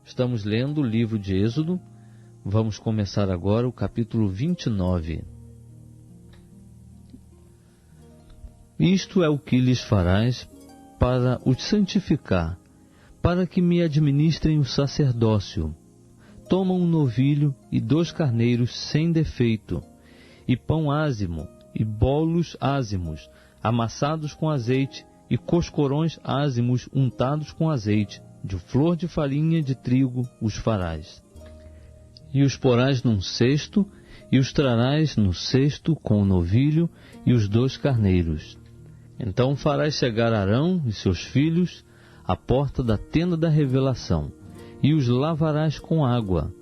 Estamos lendo o livro de Êxodo. Vamos começar agora o capítulo 29. Isto é o que lhes farás para os santificar, para que me administrem o sacerdócio. Toma um novilho e 2 carneiros sem defeito, e pão ázimo, e bolos ázimos, amassados com azeite, e coscorões ázimos untados com azeite, de flor de farinha de trigo os farás. E os porás num cesto, e os trarás no cesto com o novilho e os 2 carneiros. Então farás chegar Arão e seus filhos à porta da tenda da revelação, e os lavarás com água.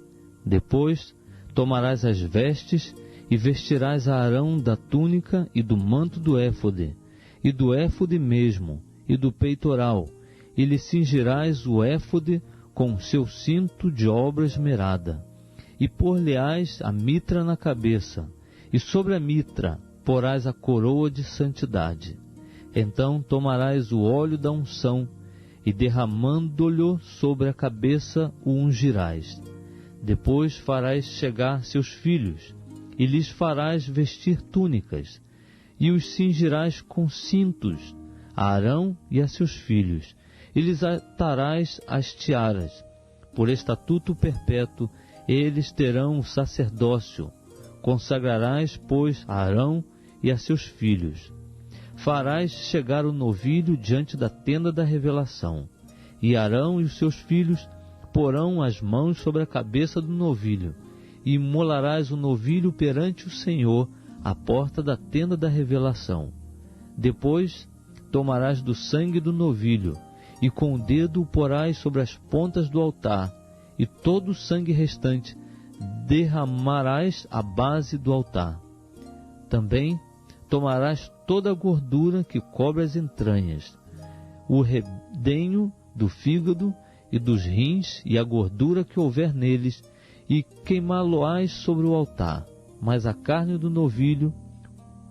Depois tomarás as vestes, e vestirás a Arão da túnica e do manto do éfode, e do éfode mesmo, e do peitoral, e lhe cingirás o éfode com o seu cinto de obra esmerada, e pôr-lhe-ás a mitra na cabeça, e sobre a mitra porás a coroa de santidade. Então tomarás o óleo da unção, e derramando-lhe sobre a cabeça o ungirás. Depois farás chegar seus filhos, e lhes farás vestir túnicas, e os cingirás com cintos, a Arão e a seus filhos, e lhes atarás as tiaras. Por estatuto perpétuo eles terão o sacerdócio. Consagrarás, pois, a Arão e a seus filhos. Farás chegar o novilho diante da tenda da revelação, e Arão e os seus filhos porão as mãos sobre a cabeça do novilho, e imolarás o novilho perante o Senhor à porta da tenda da revelação. Depois tomarás do sangue do novilho, e com o dedo o porás sobre as pontas do altar, e todo o sangue restante derramarás à base do altar. Também tomarás toda a gordura que cobre as entranhas, o redenho do fígado e dos rins, e a gordura que houver neles, e queimá-lo-ás sobre o altar. Mas a carne do novilho,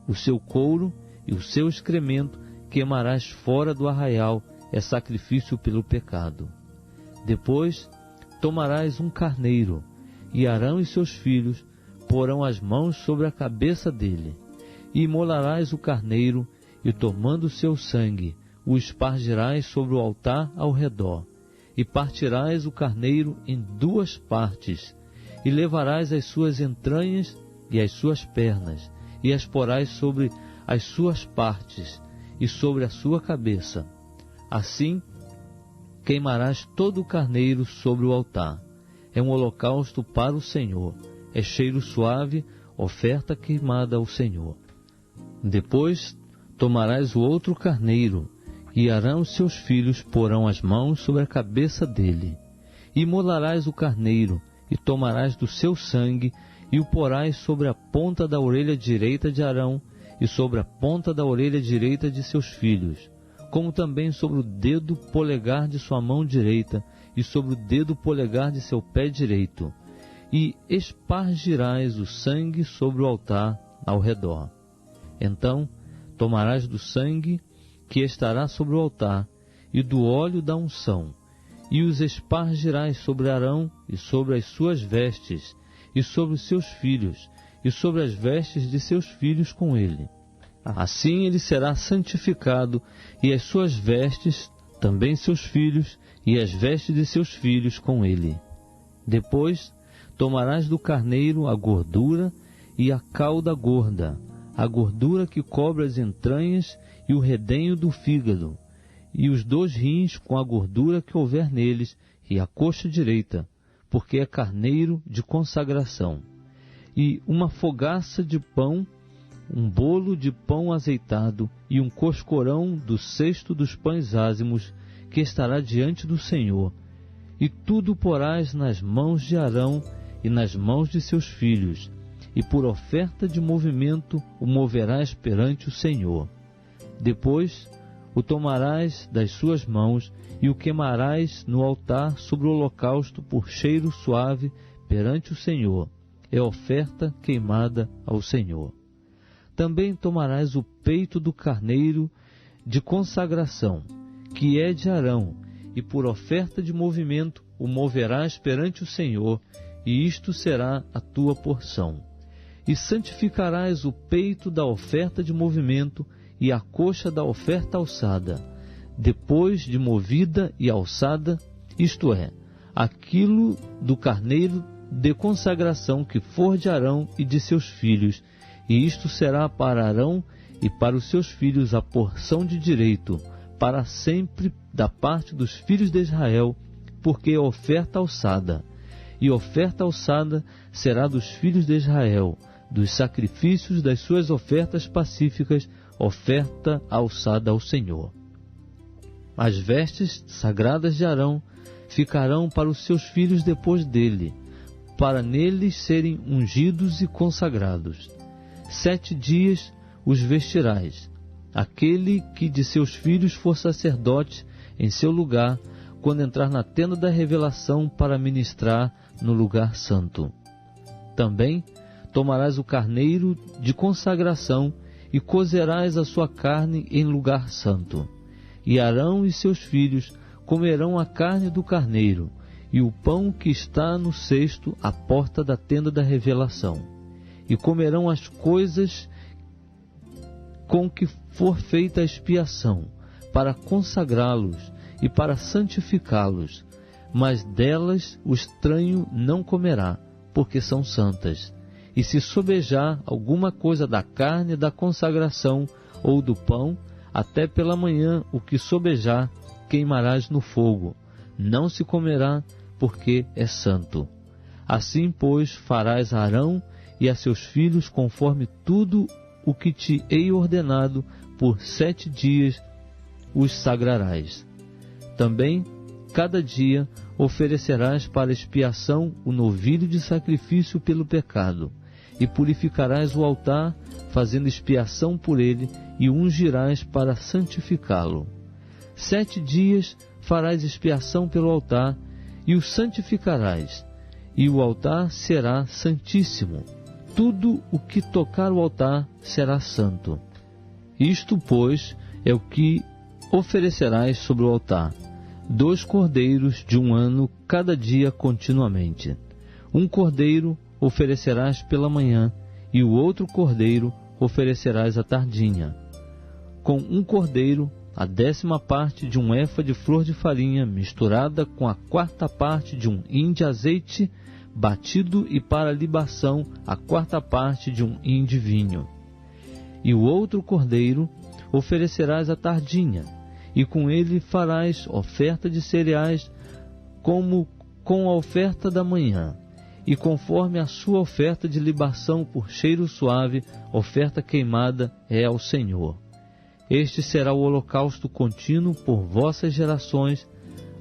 o seu couro e o seu excremento queimarás fora do arraial, é sacrifício pelo pecado. Depois tomarás um carneiro, e Arão e seus filhos porão as mãos sobre a cabeça dele, e imolarás o carneiro, e tomando o seu sangue, o espargirás sobre o altar ao redor, e partirás o carneiro em 2 partes, e levarás as suas entranhas e as suas pernas, e as porás sobre as suas partes, e sobre a sua cabeça. Assim queimarás todo o carneiro sobre o altar. É um holocausto para o Senhor, é cheiro suave, oferta queimada ao Senhor. Depois tomarás o outro carneiro, e Arão e seus filhos porão as mãos sobre a cabeça dele. E imolarás o carneiro, e tomarás do seu sangue, e o porás sobre a ponta da orelha direita de Arão, e sobre a ponta da orelha direita de seus filhos, como também sobre o dedo polegar de sua mão direita, e sobre o dedo polegar de seu pé direito. E espargirás o sangue sobre o altar ao redor. Então tomarás do sangue que estará sobre o altar, e do óleo da unção, e os espargirás sobre Arão, e sobre as suas vestes, e sobre os seus filhos, e sobre as vestes de seus filhos com ele. Assim ele será santificado, e as suas vestes, também seus filhos, e as vestes de seus filhos com ele. Depois tomarás do carneiro a gordura e a cauda gorda, a gordura que cobre as entranhas e o redenho do fígado, e os 2 rins com a gordura que houver neles, e a coxa direita, porque é carneiro de consagração. E uma fogaça de pão, um bolo de pão azeitado, e um coscorão do cesto dos pães ázimos, que estará diante do Senhor. E tudo porás nas mãos de Arão e nas mãos de seus filhos, e por oferta de movimento o moverás perante o Senhor. Depois o tomarás das suas mãos e o queimarás no altar sobre o holocausto por cheiro suave perante o Senhor. É oferta queimada ao Senhor. Também tomarás o peito do carneiro de consagração, que é de Arão, e por oferta de movimento o moverás perante o Senhor, e isto será a tua porção. E santificarás o peito da oferta de movimento e a coxa da oferta alçada, depois de movida e alçada, isto é, aquilo do carneiro de consagração que for de Arão e de seus filhos, e isto será para Arão e para os seus filhos a porção de direito, para sempre da parte dos filhos de Israel, porque é oferta alçada. E oferta alçada será dos filhos de Israel, dos sacrifícios das suas ofertas pacíficas, oferta alçada ao Senhor. As vestes sagradas de Arão ficarão para os seus filhos depois dele, para neles serem ungidos e consagrados. 7 dias os vestirás, aquele que de seus filhos for sacerdote em seu lugar, quando entrar na tenda da revelação para ministrar no lugar santo. Também tomarás o carneiro de consagração e cozerás a sua carne em lugar santo. E Arão e seus filhos comerão a carne do carneiro e o pão que está no cesto à porta da tenda da revelação. E comerão as coisas com que for feita a expiação, para consagrá-los e para santificá-los. Mas delas o estranho não comerá, porque são santas. E se sobejar alguma coisa da carne da consagração ou do pão, até pela manhã o que sobejar queimarás no fogo. Não se comerá, porque é santo. Assim, pois, farás a Arão e a seus filhos conforme tudo o que te hei ordenado, por 7 dias os sagrarás. Também, cada dia, oferecerás para expiação o novilho de sacrifício pelo pecado, e purificarás o altar, fazendo expiação por ele, e ungirás para santificá-lo. 7 dias farás expiação pelo altar, e o santificarás, e o altar será santíssimo. Tudo o que tocar o altar será santo. Isto, pois, é o que oferecerás sobre o altar: 2 cordeiros de 1 ano cada dia continuamente. 1 cordeiro oferecerás pela manhã, e o outro cordeiro oferecerás à tardinha. Com 1 cordeiro, a 10ª parte de 1 efa de flor de farinha, misturada com a 4ª parte de 1 hin de azeite batido, e para libação a 4ª parte de 1 hin de vinho. E o outro cordeiro oferecerás à tardinha, e com ele farás oferta de cereais, como com a oferta da manhã, e conforme a sua oferta de libação por cheiro suave, oferta queimada é ao Senhor. Este será o holocausto contínuo por vossas gerações,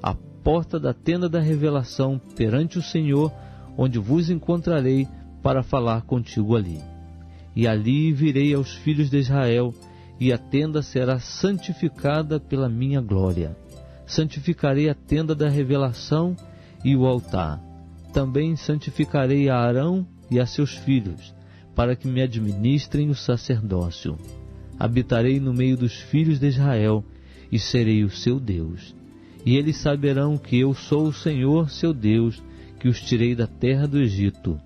à porta da tenda da revelação perante o Senhor, onde vos encontrarei para falar contigo ali. E ali virei aos filhos de Israel, e a tenda será santificada pela minha glória. Santificarei a tenda da revelação e o altar. Também santificarei a Arão e a seus filhos, para que me administrem o sacerdócio. Habitarei no meio dos filhos de Israel, e serei o seu Deus. E eles saberão que eu sou o Senhor, seu Deus, que os tirei da terra do Egito,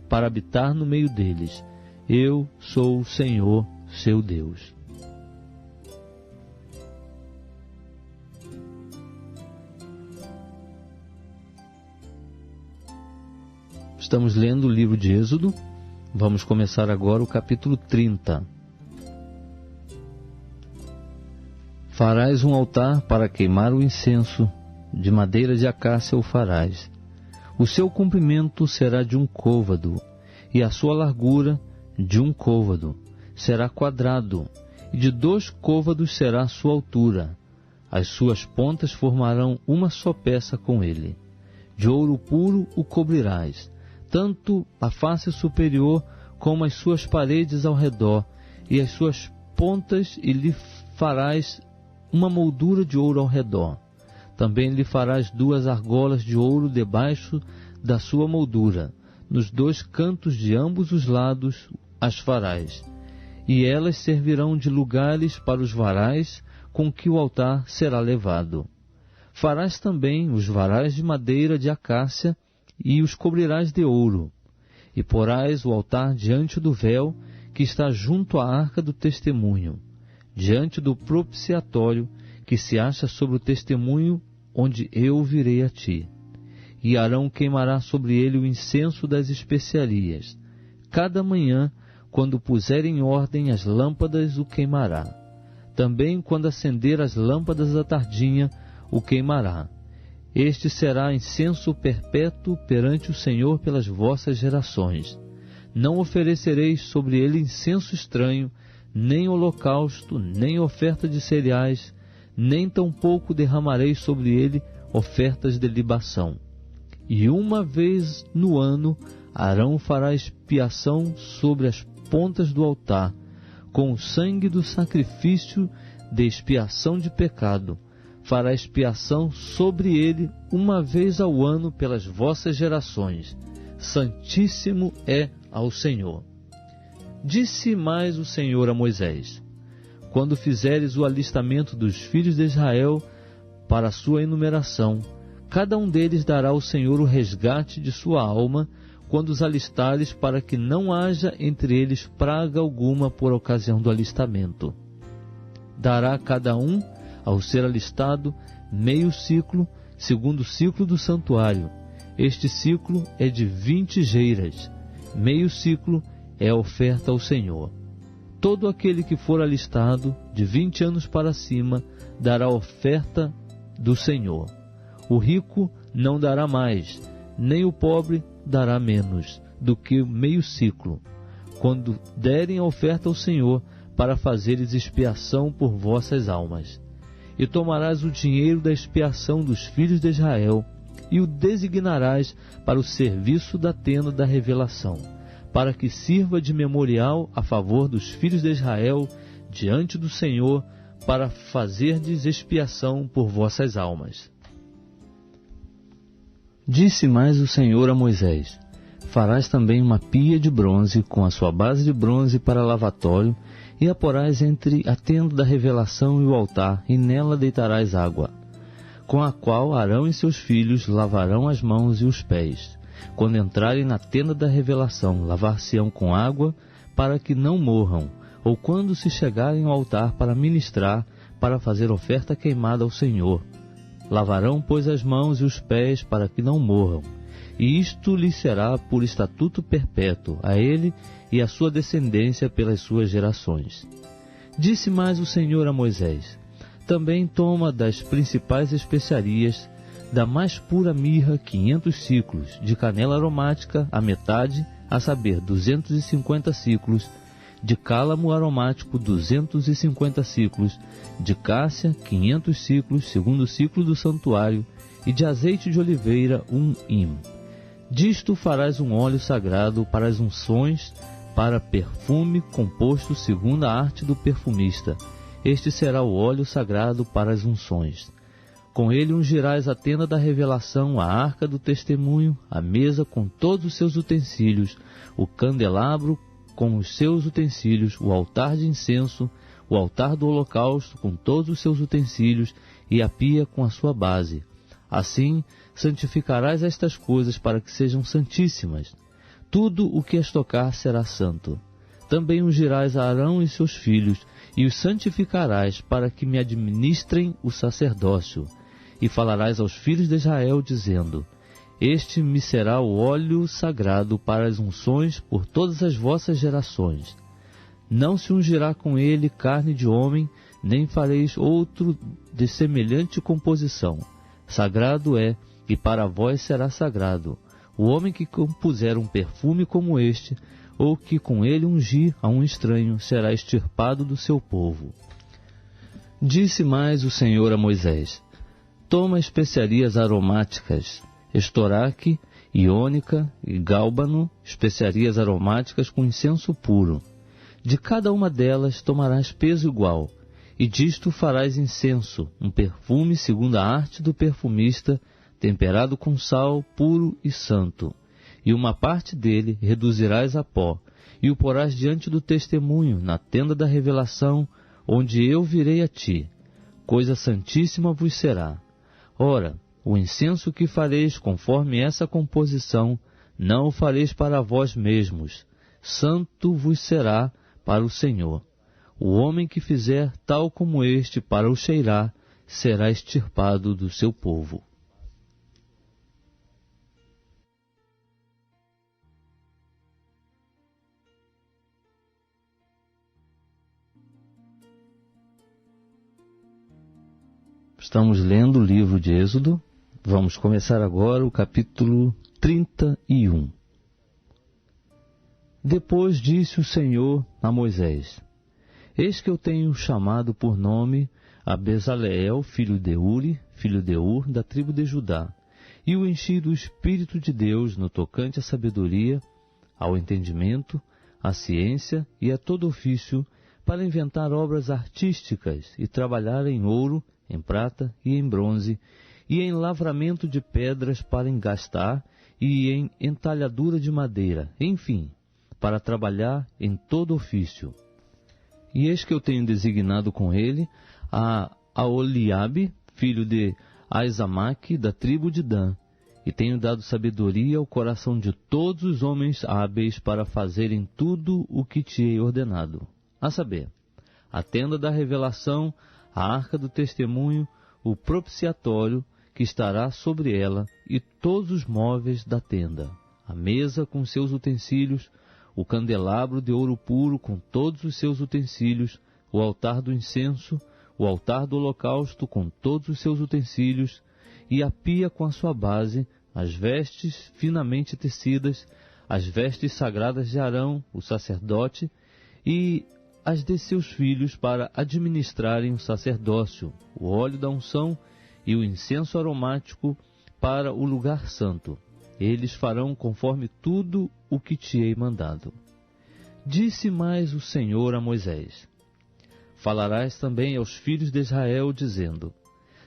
para habitar no meio deles. Eu sou o Senhor, seu Deus. Estamos lendo o livro de Êxodo. Vamos começar agora o capítulo 30. Farás um altar para queimar o incenso, de madeira de acácia o farás. O seu comprimento será de 1 côvado, e a sua largura de 1 côvado. Será quadrado, e de 2 côvados será a sua altura. As suas pontas formarão uma só peça com ele. De ouro puro o cobrirás, tanto a face superior como as suas paredes ao redor, e as suas pontas, e lhe farás uma moldura de ouro ao redor. Também lhe farás 2 argolas de ouro debaixo da sua moldura. Nos 2 cantos de ambos os lados as farás. E elas servirão de lugares para os varais com que o altar será levado. Farás também os varais de madeira de acácia e os cobrirás de ouro. E porás o altar diante do véu que está junto à arca do testemunho, diante do propiciatório que se acha sobre o testemunho, onde eu virei a ti. E Arão queimará sobre ele o incenso das especiarias. Cada manhã, quando puser em ordem as lâmpadas, o queimará. Também quando acender as lâmpadas da tardinha, o queimará. Este será incenso perpétuo perante o Senhor pelas vossas gerações. Não oferecereis sobre ele incenso estranho, nem holocausto, nem oferta de cereais, nem tampouco derramareis sobre ele ofertas de libação. E uma vez no ano, Arão fará expiação sobre as pontas do altar, com o sangue do sacrifício de expiação de pecado. Fará expiação sobre ele uma vez ao ano pelas vossas gerações. Santíssimo é ao Senhor. Disse mais o Senhor a Moisés: quando fizeres o alistamento dos filhos de Israel para a sua enumeração, cada um deles dará ao Senhor o resgate de sua alma, quando os alistares, para que não haja entre eles praga alguma por ocasião do alistamento. Dará cada um, ao ser alistado, meio ciclo, segundo o ciclo do santuário. Este ciclo é de 20 geiras. Meio ciclo é a oferta ao Senhor. Todo aquele que for alistado, de 20 anos para cima, dará a oferta do Senhor. O rico não dará mais, nem o pobre dará menos do que meio ciclo, quando derem a oferta ao Senhor, para fazeres expiação por vossas almas. E tomarás o dinheiro da expiação dos filhos de Israel, e o designarás para o serviço da tenda da revelação, para que sirva de memorial a favor dos filhos de Israel diante do Senhor, para fazerdes expiação por vossas almas. Disse mais o Senhor a Moisés: farás também uma pia de bronze, com a sua base de bronze para lavatório, e a porás entre a tenda da revelação e o altar, e nela deitarás água, com a qual Arão e seus filhos lavarão as mãos e os pés. Quando entrarem na tenda da revelação, lavar-se-ão com água, para que não morram, ou quando se chegarem ao altar para ministrar, para fazer oferta queimada ao Senhor. Lavarão, pois, as mãos e os pés, para que não morram. E isto lhe será por estatuto perpétuo, a ele e à sua descendência pelas suas gerações. Disse mais o Senhor a Moisés: também toma das principais especiarias, da mais pura mirra 500 ciclos, de canela aromática a metade, a saber, 250 ciclos, de cálamo aromático 250 ciclos, de cássia 500 ciclos, segundo o ciclo do santuário, e de azeite de oliveira 1 hin. Disto farás um óleo sagrado para as unções, para perfume composto segundo a arte do perfumista. Este será o óleo sagrado para as unções. Com ele ungirás a tenda da revelação, a arca do testemunho, a mesa com todos os seus utensílios, o candelabro com os seus utensílios, o altar de incenso, o altar do holocausto com todos os seus utensílios e a pia com a sua base. Assim santificarás estas coisas para que sejam santíssimas. Tudo o que as tocar será santo. Também ungirás a Arão e seus filhos, e os santificarás para que me administrem o sacerdócio. E falarás aos filhos de Israel, dizendo: este me será o óleo sagrado para as unções por todas as vossas gerações. Não se ungirá com ele carne de homem, nem fareis outro de semelhante composição. Sagrado é, e para vós será sagrado, o homem que compuser um perfume como este, ou que com ele ungir a um estranho, será extirpado do seu povo. Disse mais o Senhor a Moisés: toma especiarias aromáticas, estoraque, iônica e gálbano, especiarias aromáticas com incenso puro. De cada uma delas tomarás peso igual, e disto farás incenso, um perfume segundo a arte do perfumista, temperado com sal, puro e santo. E uma parte dele reduzirás a pó, e o porás diante do testemunho, na tenda da revelação, onde eu virei a ti. Coisa santíssima vos será. Ora, o incenso que fareis conforme essa composição, não o fareis para vós mesmos, santo vos será para o Senhor. O homem que fizer tal como este para o cheirar, será extirpado do seu povo. Estamos lendo o livro de Êxodo. Vamos começar agora o capítulo 31. Depois disse o Senhor a Moisés: Eis que eu tenho chamado por nome a Bezaleel, filho de Uri, filho de Ur, da tribo de Judá, e o enchi do Espírito de Deus no tocante à sabedoria, ao entendimento, à ciência e a todo ofício, para inventar obras artísticas e trabalhar em ouro, em prata e em bronze, e em lavramento de pedras para engastar, e em entalhadura de madeira, enfim, para trabalhar em todo ofício. E eis que eu tenho designado com ele a Aholiabe, filho de Aizamaque, da tribo de Dan, e tenho dado sabedoria ao coração de todos os homens hábeis para fazerem tudo o que te hei ordenado, a saber, a tenda da revelação, a arca do testemunho, o propiciatório que estará sobre ela e todos os móveis da tenda, a mesa com seus utensílios, o candelabro de ouro puro com todos os seus utensílios, o altar do incenso, o altar do holocausto com todos os seus utensílios, e a pia com a sua base, as vestes finamente tecidas, as vestes sagradas de Arão, o sacerdote, e as de seus filhos para administrarem o sacerdócio, o óleo da unção e o incenso aromático para o lugar santo. Eles farão conforme tudo o que te hei mandado. Disse mais o Senhor a Moisés: Falarás também aos filhos de Israel, dizendo: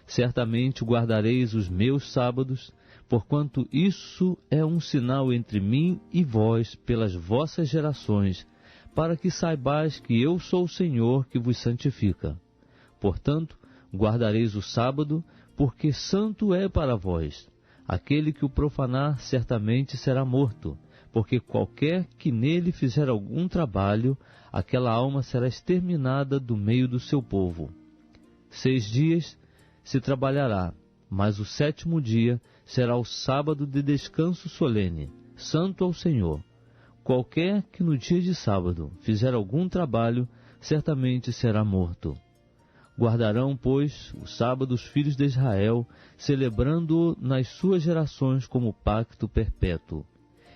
Certamente guardareis os meus sábados, porquanto isso é um sinal entre mim e vós pelas vossas gerações, para que saibais que eu sou o Senhor que vos santifica. Portanto, guardareis o sábado, porque santo é para vós. Aquele que o profanar certamente será morto, porque qualquer que nele fizer algum trabalho, aquela alma será exterminada do meio do seu povo. 6 dias se trabalhará, mas o 7º dia será o sábado de descanso solene, santo ao Senhor. Qualquer que no dia de sábado fizer algum trabalho, certamente será morto. Guardarão, pois, o sábado os filhos de Israel, celebrando-o nas suas gerações como pacto perpétuo.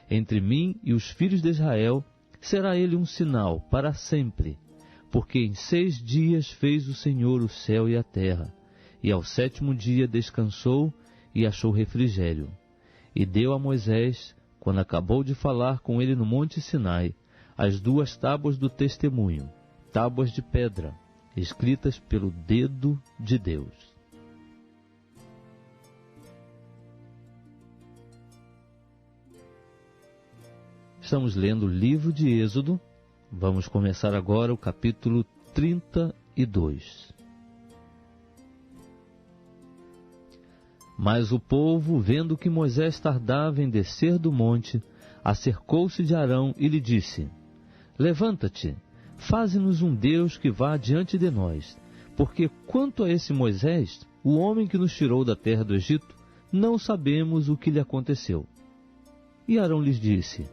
Entre mim e os filhos de Israel será ele um sinal para sempre, porque em 6 dias fez o Senhor o céu e a terra, e ao 7º dia descansou e achou refrigério. E deu a Moisés, quando acabou de falar com ele no monte Sinai, as 2 tábuas do testemunho, tábuas de pedra, escritas pelo dedo de Deus. Estamos lendo o livro de Êxodo. Vamos começar agora o capítulo 32. Mas o povo, vendo que Moisés tardava em descer do monte, acercou-se de Arão e lhe disse: Levanta-te, faze-nos um Deus que vá diante de nós, porque quanto a esse Moisés, o homem que nos tirou da terra do Egito, não sabemos o que lhe aconteceu. E Arão lhes disse: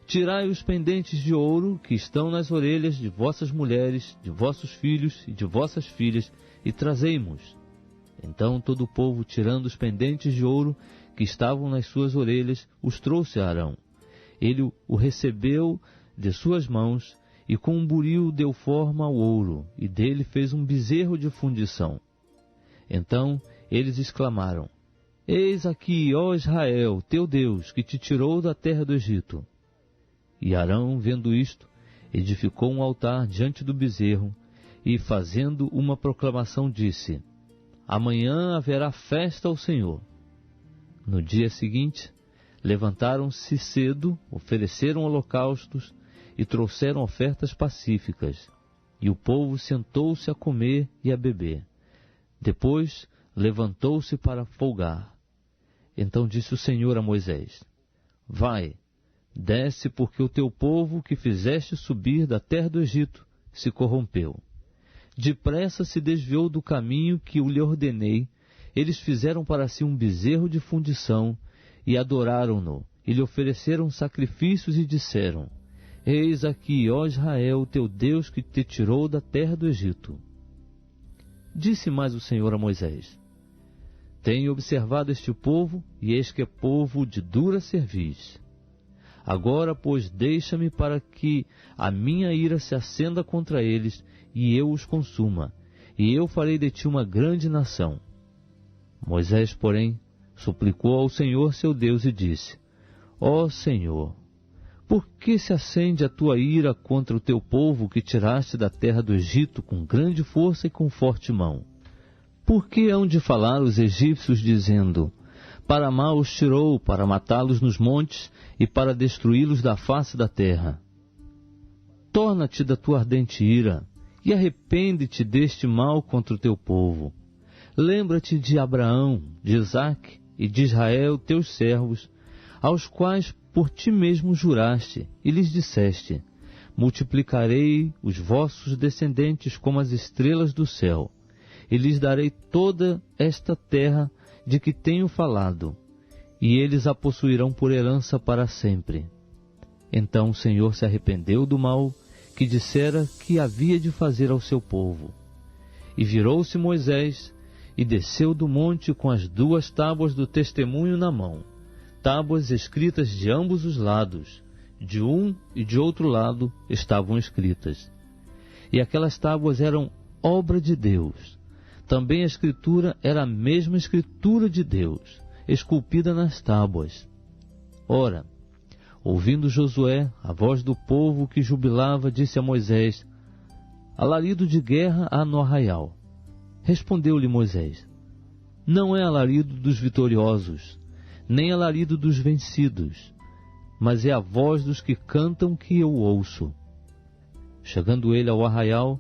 Tirai os pendentes de ouro que estão nas orelhas de vossas mulheres, de vossos filhos e de vossas filhas, e trazei-mos. Então todo o povo, tirando os pendentes de ouro que estavam nas suas orelhas, os trouxe a Arão. Ele o recebeu de suas mãos, e com um buril deu forma ao ouro, e dele fez um bezerro de fundição. Então eles exclamaram: Eis aqui, ó Israel, teu Deus, que te tirou da terra do Egito. E Arão, vendo isto, edificou um altar diante do bezerro, e fazendo uma proclamação disse: Amanhã haverá festa ao Senhor. No dia seguinte, levantaram-se cedo, ofereceram holocaustos e trouxeram ofertas pacíficas, e o povo sentou-se a comer e a beber. Depois, levantou-se para folgar. Então disse o Senhor a Moisés: Vai, desce, porque o teu povo que fizeste subir da terra do Egito se corrompeu. Depressa se desviou do caminho que eu lhe ordenei. Eles fizeram para si um bezerro de fundição e adoraram-no, e lhe ofereceram sacrifícios e disseram: Eis aqui, ó Israel, teu Deus que te tirou da terra do Egito. Disse mais o Senhor a Moisés: Tenho observado este povo, e eis que é povo de dura cerviz. Agora, pois, deixa-me para que a minha ira se acenda contra eles, e eu os consuma, e eu farei de ti uma grande nação. Moisés, porém, suplicou ao Senhor seu Deus e disse: Ó Senhor, por que se acende a tua ira contra o teu povo que tiraste da terra do Egito com grande força e com forte mão? Por que hão de falar os egípcios, dizendo: Para mal os tirou, para matá-los nos montes e para destruí-los da face da terra? Torna-te da tua ardente ira e arrepende-te deste mal contra o teu povo. Lembra-te de Abraão, de Isaque e de Israel, teus servos, aos quais por ti mesmo juraste, e lhes disseste: Multiplicarei os vossos descendentes como as estrelas do céu, e lhes darei toda esta terra de que tenho falado, e eles a possuirão por herança para sempre. Então o Senhor se arrependeu do mal que dissera que havia de fazer ao seu povo. E virou-se Moisés e desceu do monte com as 2 tábuas do testemunho na mão, tábuas escritas de ambos os lados, de um e de outro lado estavam escritas. E aquelas tábuas eram obra de Deus. Também a escritura era a mesma escritura de Deus, esculpida nas tábuas. Ora, ouvindo Josué a voz do povo que jubilava, disse a Moisés: Alarido de guerra há no arraial. Respondeu-lhe Moisés: Não é alarido dos vitoriosos, nem alarido dos vencidos, mas é a voz dos que cantam que eu ouço. Chegando ele ao arraial,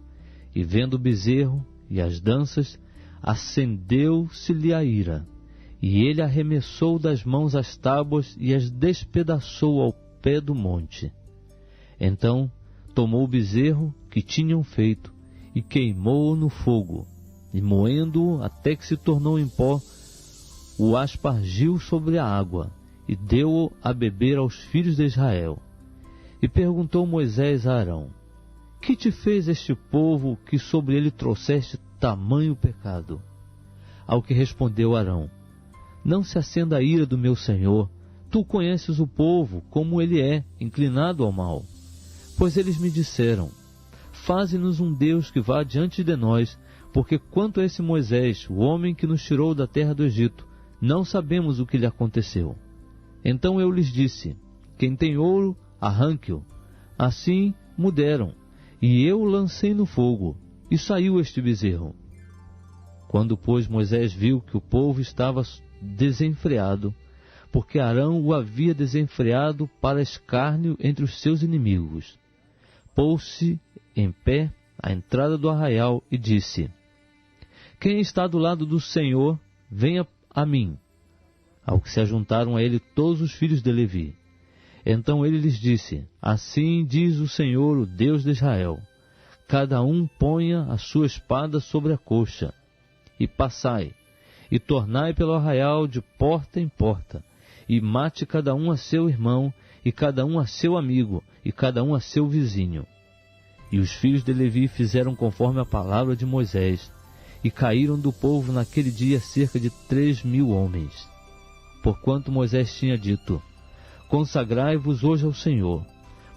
e vendo o bezerro e as danças, acendeu-se-lhe a ira, e ele arremessou das mãos as tábuas e as despedaçou ao pé do monte. Então tomou o bezerro que tinham feito e queimou-o no fogo, e moendo-o até que se tornou em pó, o aspargiu sobre a água, e deu-o a beber aos filhos de Israel. E perguntou Moisés a Arão: Que te fez este povo que sobre ele trouxeste tamanho pecado? Ao que respondeu Arão: Não se acenda a ira do meu senhor, tu conheces o povo, como ele é, inclinado ao mal. Pois eles me disseram: Faze-nos um Deus que vá diante de nós, porque quanto a esse Moisés, o homem que nos tirou da terra do Egito, não sabemos o que lhe aconteceu. Então eu lhes disse: Quem tem ouro, arranque-o. Assim me deram, e eu o lancei no fogo, e saiu este bezerro. Quando, pois, Moisés viu que o povo estava desenfreado, porque Arão o havia desenfreado para escárnio entre os seus inimigos, pôs-se em pé à entrada do arraial e disse: Quem está do lado do Senhor, venha a mim. Ao que se ajuntaram a ele todos os filhos de Levi. Então ele lhes disse: Assim diz o Senhor, o Deus de Israel: Cada um ponha a sua espada sobre a coxa, e passai, e tornai pelo arraial de porta em porta, e mate cada um a seu irmão, e cada um a seu amigo, e cada um a seu vizinho. E os filhos de Levi fizeram conforme a palavra de Moisés, e caíram do povo naquele dia cerca de 3.000 homens. Porquanto Moisés tinha dito: Consagrai-vos hoje ao Senhor,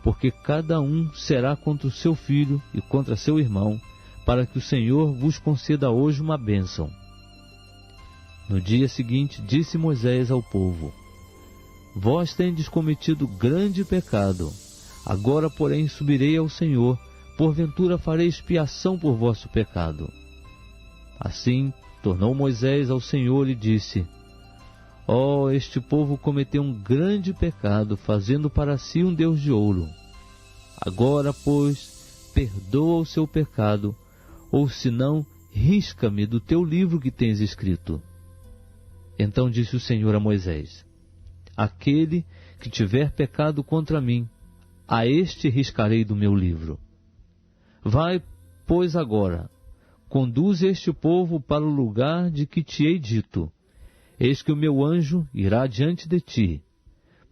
porque cada um será contra o seu filho e contra seu irmão, para que o Senhor vos conceda hoje uma bênção. No dia seguinte disse Moisés ao povo: Vós tendes cometido grande pecado. Agora, porém, subirei ao Senhor, porventura farei expiação por vosso pecado. Assim tornou Moisés ao Senhor e disse: Ó, este povo cometeu um grande pecado, fazendo para si um Deus de ouro. Agora, pois, perdoa o seu pecado, ou senão risca-me do teu livro que tens escrito. Então disse o Senhor a Moisés: aquele que tiver pecado contra mim, a este riscarei do meu livro. Vai, pois, agora, conduz este povo para o lugar de que te hei dito. Eis que o meu anjo irá diante de ti.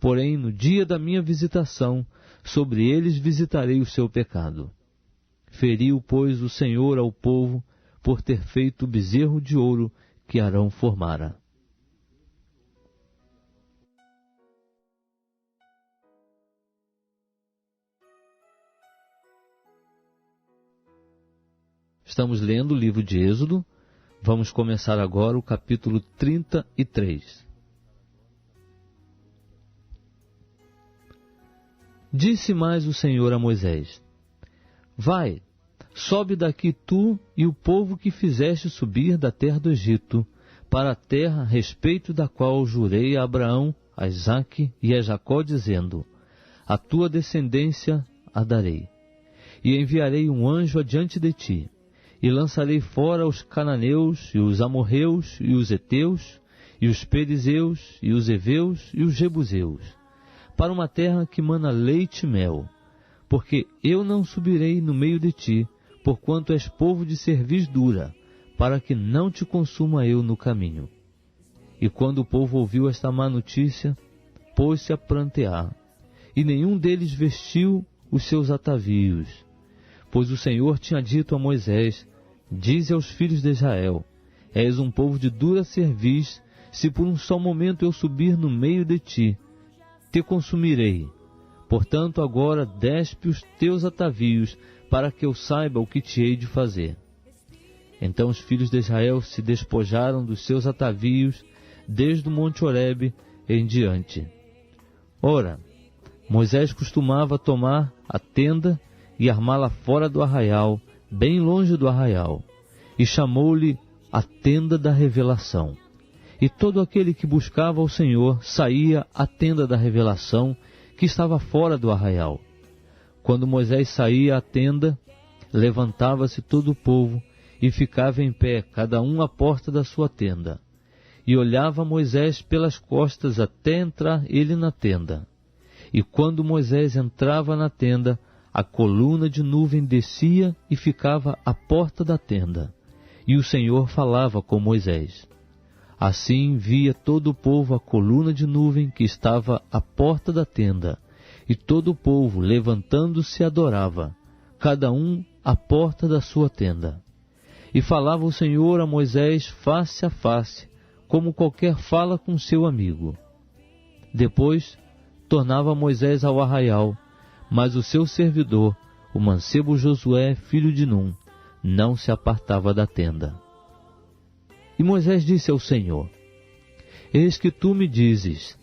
Porém, no dia da minha visitação, sobre eles visitarei o seu pecado. Feriu, pois, o Senhor ao povo, por ter feito o bezerro de ouro que Arão formara. Estamos lendo o livro de Êxodo. Vamos começar agora o capítulo 33. Disse mais o Senhor a Moisés: vai, sobe daqui tu e o povo que fizeste subir da terra do Egito, para a terra a respeito da qual jurei a Abraão, a Isaque e a Jacó, dizendo: a tua descendência a darei. E enviarei um anjo adiante de ti, e lançarei fora os cananeus, e os amorreus, e os heteus, e os perizeus, e os heveus, e os jebuseus, para uma terra que mana leite e mel. Porque eu não subirei no meio de ti, porquanto és povo de cerviz dura, para que não te consuma eu no caminho. E quando o povo ouviu esta má notícia, pôs-se a prantear, e nenhum deles vestiu os seus atavios. Pois o Senhor tinha dito a Moisés: dize aos filhos de Israel: és um povo de dura cerviz, se por um só momento eu subir no meio de ti, te consumirei. Portanto, agora despe os teus atavios, para que eu saiba o que te hei de fazer. Então os filhos de Israel se despojaram dos seus atavios, desde o monte Horebe em diante. Ora, Moisés costumava tomar a tenda e armá-la fora do arraial, bem longe do arraial, e chamou-lhe a tenda da revelação. E todo aquele que buscava o Senhor saía à tenda da revelação, que estava fora do arraial. Quando Moisés saía à tenda, levantava-se todo o povo e ficava em pé, cada um à porta da sua tenda. E olhava Moisés pelas costas até entrar ele na tenda. E quando Moisés entrava na tenda, a coluna de nuvem descia e ficava à porta da tenda. E o Senhor falava com Moisés. Assim via todo o povo a coluna de nuvem que estava à porta da tenda, e todo o povo, levantando-se, adorava, cada um à porta da sua tenda. E falava o Senhor a Moisés face a face, como qualquer fala com seu amigo. Depois tornava Moisés ao arraial, mas o seu servidor, o mancebo Josué, filho de Num, não se apartava da tenda. E Moisés disse ao Senhor: eis que tu me dizes: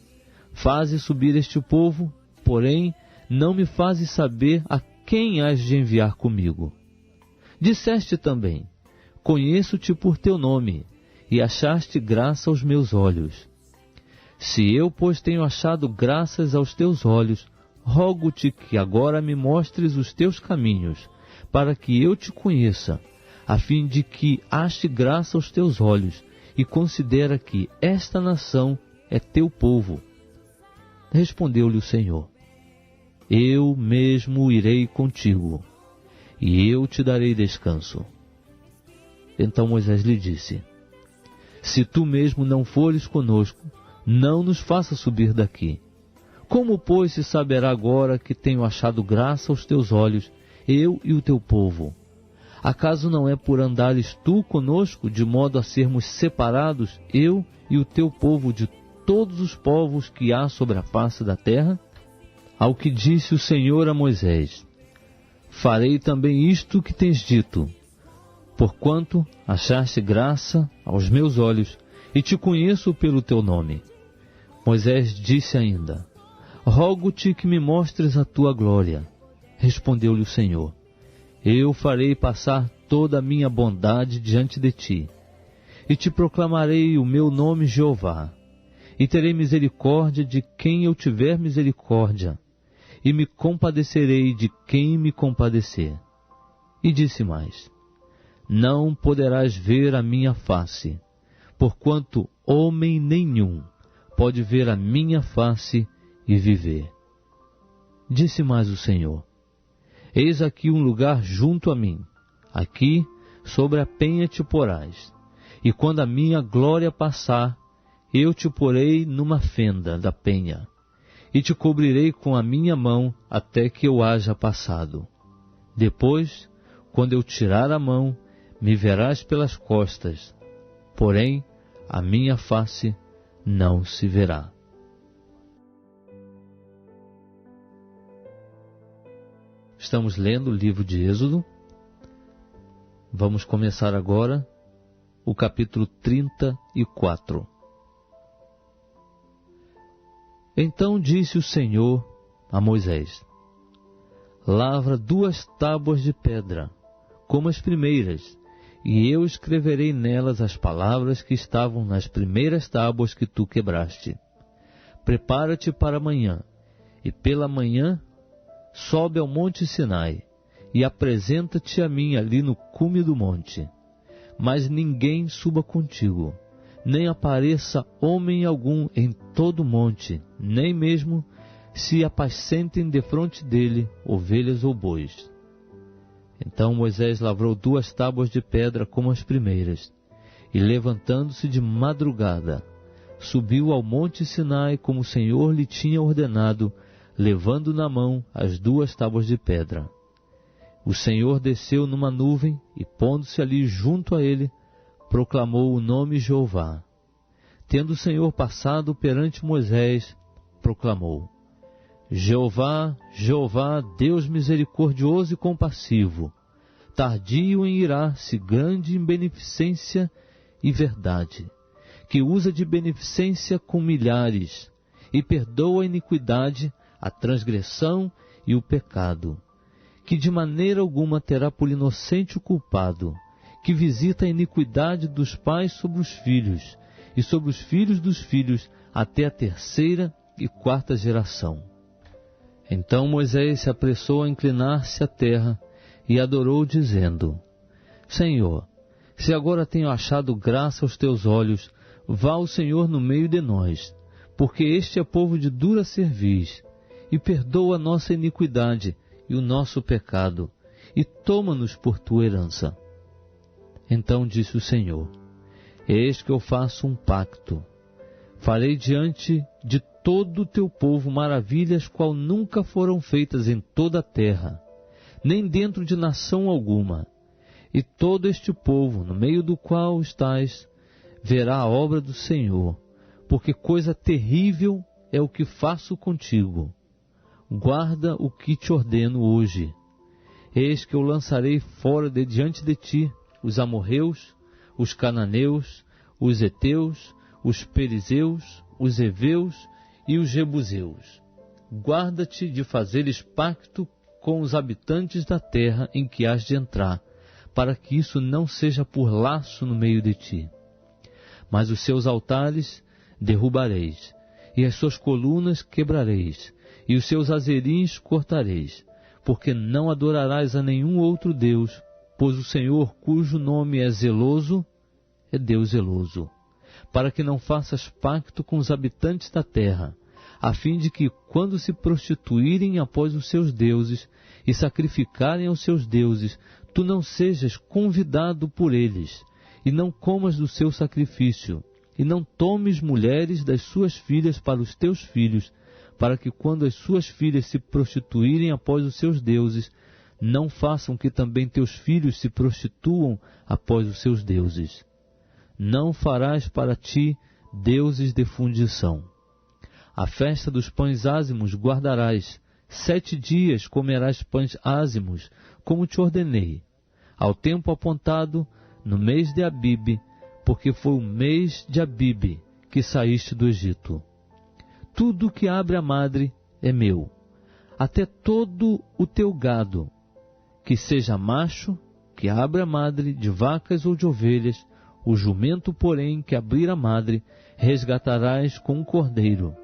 faze subir este povo, porém não me fazes saber a quem hás de enviar comigo. Disseste também: conheço-te por teu nome, e achaste graça aos meus olhos. Se eu, pois, tenho achado graças aos teus olhos, rogo-te que agora me mostres os teus caminhos, para que eu te conheça, a fim de que ache graça aos teus olhos, e considera que esta nação é teu povo. Respondeu-lhe o Senhor: eu mesmo irei contigo, e eu te darei descanso. Então Moisés lhe disse: se tu mesmo não fores conosco, não nos faça subir daqui. Como, pois, se saberá agora que tenho achado graça aos teus olhos, eu e o teu povo? Acaso não é por andares tu conosco, de modo a sermos separados, eu e o teu povo, de todos os povos que há sobre a face da terra? Ao que disse o Senhor a Moisés: farei também isto que tens dito, porquanto achaste graça aos meus olhos, e te conheço pelo teu nome. Moisés disse ainda: rogo-te que me mostres a tua glória. Respondeu-lhe o Senhor: eu farei passar toda a minha bondade diante de ti, e te proclamarei o meu nome Jeová, e terei misericórdia de quem eu tiver misericórdia, e me compadecerei de quem me compadecer. E disse mais: não poderás ver a minha face, porquanto homem nenhum pode ver a minha face e viver. Disse mais o Senhor: eis aqui um lugar junto a mim, aqui sobre a penha te porás, e quando a minha glória passar, eu te porei numa fenda da penha, e te cobrirei com a minha mão até que eu haja passado. Depois, quando eu tirar a mão, me verás pelas costas, porém a minha face não se verá. Estamos lendo o livro de Êxodo. Vamos começar agora o capítulo 34. Então disse o Senhor a Moisés: lavra 2 tábuas de pedra, como as primeiras, e eu escreverei nelas as palavras que estavam nas primeiras tábuas que tu quebraste. Prepara-te para amanhã, e pela manhã sobe ao monte Sinai, e apresenta-te a mim ali no cume do monte. Mas ninguém suba contigo, nem apareça homem algum em todo o monte, nem mesmo se apacentem defronte dele ovelhas ou bois. Então Moisés lavrou 2 tábuas de pedra como as primeiras, e levantando-se de madrugada, subiu ao monte Sinai como o Senhor lhe tinha ordenado, levando na mão as 2 tábuas de pedra. O Senhor desceu numa nuvem e, pondo-se ali junto a ele, proclamou o nome Jeová. Tendo o Senhor passado perante Moisés, proclamou: Jeová, Jeová, Deus misericordioso e compassivo, tardio em irar-se, grande em beneficência e verdade, que usa de beneficência com milhares, e perdoa a iniquidade, a transgressão e o pecado, que de maneira alguma terá por inocente o culpado, que visita a iniquidade dos pais sobre os filhos, e sobre os filhos dos filhos, até a 3ª e 4ª geração. Então Moisés se apressou a inclinar-se à terra, e adorou, dizendo: Senhor, se agora tenho achado graça aos teus olhos, vá o Senhor no meio de nós, porque este é povo de dura cerviz, e perdoa a nossa iniquidade e o nosso pecado, e toma-nos por tua herança. Então disse o Senhor: eis que eu faço um pacto. Farei diante de todo o teu povo maravilhas qual nunca foram feitas em toda a terra, nem dentro de nação alguma. E todo este povo, no meio do qual estás, verá a obra do Senhor, porque coisa terrível é o que faço contigo. Guarda o que te ordeno hoje. Eis que eu lançarei fora de diante de ti os amorreus, os cananeus, os heteus, os perizeus, os heveus e os jebuseus. Guarda-te de fazeres pacto com os habitantes da terra em que hás de entrar, para que isso não seja por laço no meio de ti. Mas os seus altares derrubareis, e as suas colunas quebrareis, e os seus azerins cortareis, porque não adorarás a nenhum outro Deus, pois o Senhor, cujo nome é zeloso, é Deus zeloso, para que não faças pacto com os habitantes da terra, a fim de que, quando se prostituírem após os seus deuses e sacrificarem aos seus deuses, tu não sejas convidado por eles, e não comas do seu sacrifício, e não tomes mulheres das suas filhas para os teus filhos, para que, quando as suas filhas se prostituírem após os seus deuses, não façam que também teus filhos se prostituam após os seus deuses. Não farás para ti deuses de fundição. A festa dos pães ázimos guardarás, 7 dias comerás pães ázimos, como te ordenei, ao tempo apontado, no mês de Abibe, porque foi o mês de Abibe que saíste do Egito. Tudo que abre a madre é meu, até todo o teu gado, que seja macho, que abra a madre de vacas ou de ovelhas, o jumento, porém, que abrir a madre, resgatarás com um cordeiro.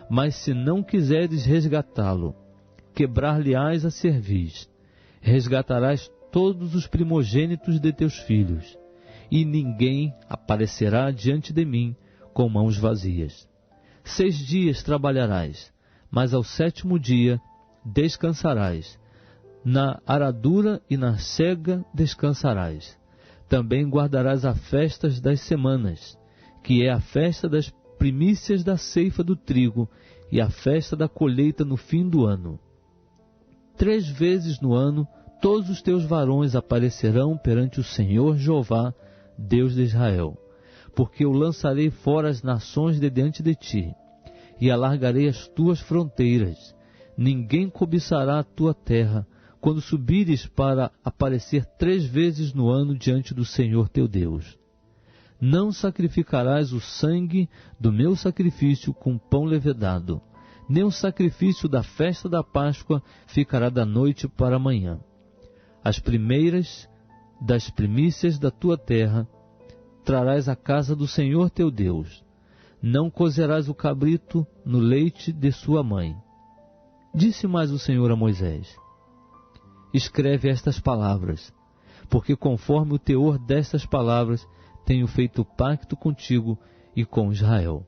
Mas se não quiseres resgatá-lo, quebrar-lhe-ás a cerviz. Resgatarás todos os primogênitos de teus filhos, e ninguém aparecerá diante de mim com mãos vazias. 6 dias trabalharás, mas ao 7º dia descansarás. Na aradura e na sega descansarás. Também guardarás a festa das semanas, que é a festa das primícias da ceifa do trigo e a festa da colheita no fim do ano. 3 vezes no ano todos os teus varões aparecerão perante o Senhor Jeová, Deus de Israel, porque eu lançarei fora as nações de diante de ti, e alargarei as tuas fronteiras. Ninguém cobiçará a tua terra, quando subires para aparecer 3 vezes no ano diante do Senhor teu Deus. Não sacrificarás o sangue do meu sacrifício com pão levedado, nem o sacrifício da festa da Páscoa ficará da noite para a manhã. As primeiras das primícias da tua terra trarás à casa do Senhor teu Deus. Não cozerás o cabrito no leite de sua mãe. Disse mais o Senhor a Moisés: escreve estas palavras, porque conforme o teor destas palavras tenho feito pacto contigo e com Israel.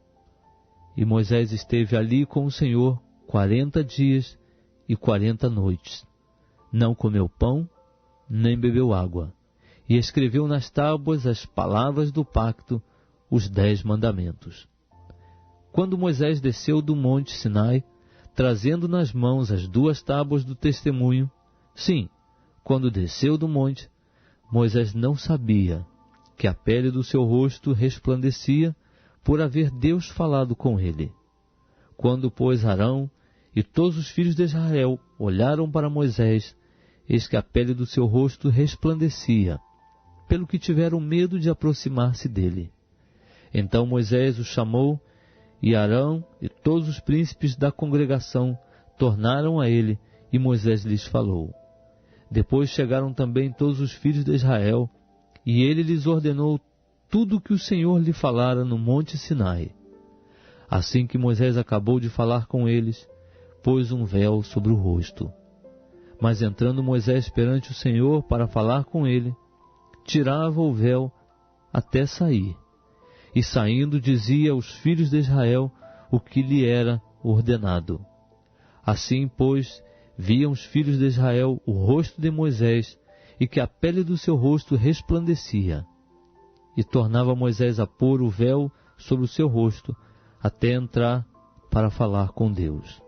E Moisés esteve ali com o Senhor 40 dias e 40 noites. Não comeu pão, nem bebeu água. E escreveu nas tábuas as palavras do pacto, os 10 mandamentos. Quando Moisés desceu do monte Sinai, trazendo nas mãos as 2 tábuas do testemunho, sim, quando desceu do monte, Moisés não sabia que a pele do seu rosto resplandecia por haver Deus falado com ele. Quando, pois, Arão e todos os filhos de Israel olharam para Moisés, eis que a pele do seu rosto resplandecia, pelo que tiveram medo de aproximar-se dele. Então Moisés o chamou, e Arão e todos os príncipes da congregação tornaram a ele, e Moisés lhes falou. Depois chegaram também todos os filhos de Israel, e ele lhes ordenou tudo o que o Senhor lhe falara no monte Sinai. Assim que Moisés acabou de falar com eles, pôs um véu sobre o rosto. Mas entrando Moisés perante o Senhor para falar com ele, tirava o véu até sair, e saindo dizia aos filhos de Israel o que lhe era ordenado. Assim, pois, viam os filhos de Israel o rosto de Moisés, e que a pele do seu rosto resplandecia. E tornava Moisés a pôr o véu sobre o seu rosto, até entrar para falar com Deus.